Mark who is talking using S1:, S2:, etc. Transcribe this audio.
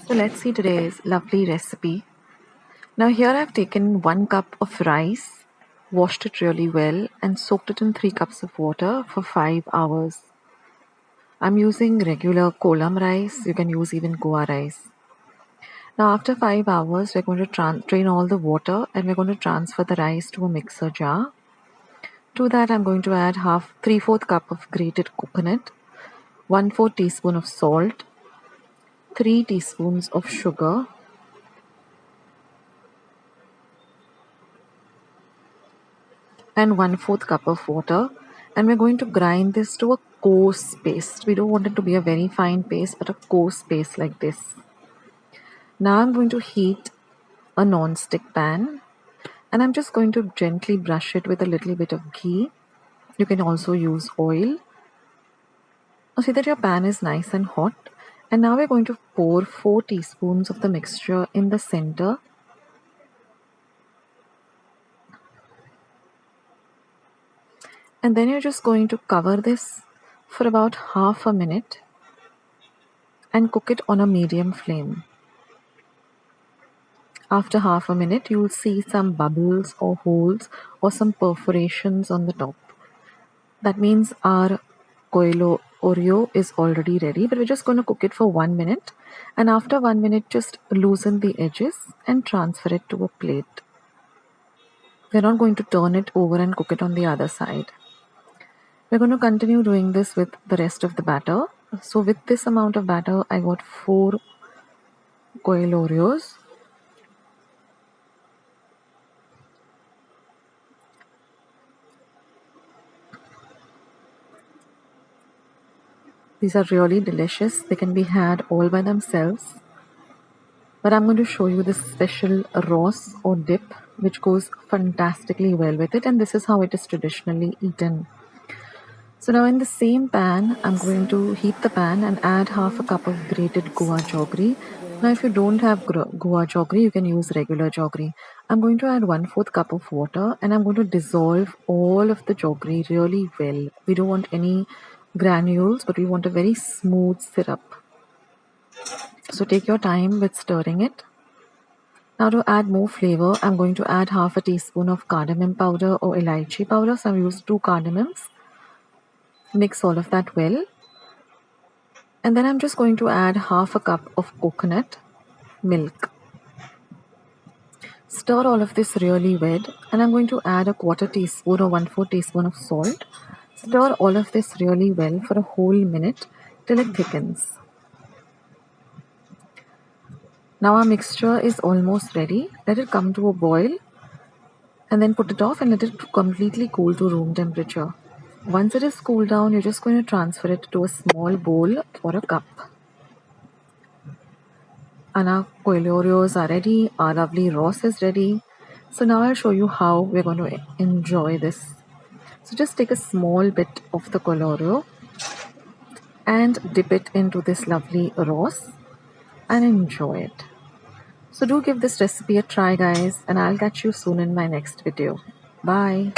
S1: So let's see today's lovely recipe. Now here I've taken 1 cup of rice, washed it really well and soaked it in 3 cups of water for 5 hours. I'm using regular kolam rice, you can use even Goa rice. Now after 5 hours we're going to drain all the water and we're going to transfer the rice to a mixer jar. To that I'm going to add 3/4 cup of grated coconut, 1/4 teaspoon of salt, 3 teaspoons of sugar, and 1/4 cup of water, and we're going to grind this to a coarse paste. We don't want it to be a very fine paste but a coarse paste like this. Now I'm going to heat a non-stick pan and I'm just going to gently brush it with a little bit of ghee. You can also use oil. Now see that your pan is nice and hot, and now we're going to pour 4 teaspoons of the mixture in the center. And then you're just going to cover this for about half a minute and cook it on a medium flame. After half a minute, you will see some bubbles or holes or some perforations on the top. That means our Koiloreo is already ready, but we're just going to cook it for 1 minute. And after 1 minute, just loosen the edges and transfer it to a plate. We're not going to turn it over and cook it on the other side. We're going to continue doing this with the rest of the batter. So with this amount of batter, I got 4 Koiloreos. These are really delicious. They can be had all by themselves. But I'm going to show you this special sauce or dip which goes fantastically well with it, and this is how it is traditionally eaten. So now in the same pan, I'm going to heat the pan and add half a cup of grated Goa jaggery. Now if you don't have Goa jaggery, you can use regular jaggery. I'm going to add 1/4 cup of water and I'm going to dissolve all of the jaggery really well. We don't want any granules, but we want a very smooth syrup. So take your time with stirring it. Now to add more flavor, I'm going to add half a teaspoon of cardamom powder or elaichi powder. So I've used 2 cardamoms. Mix all of that well. And then I'm just going to add half a cup of coconut milk. Stir all of this really well, and I'm going to add a 1/4 teaspoon or 1/4 teaspoon of salt. Stir all of this really well for a whole minute till it thickens. Now our mixture is almost ready. Let it come to a boil and then put it off and let it completely cool to room temperature. Once it is cooled down, you're just going to transfer it to a small bowl or a cup. And our Koiloreos are ready, our lovely sauce is ready. So now I'll show you how we're going to enjoy this. So just take a small bit of the Koiloreo and dip it into this lovely sauce and enjoy it. So do give this recipe a try guys, and I'll catch you soon in my next video. Bye.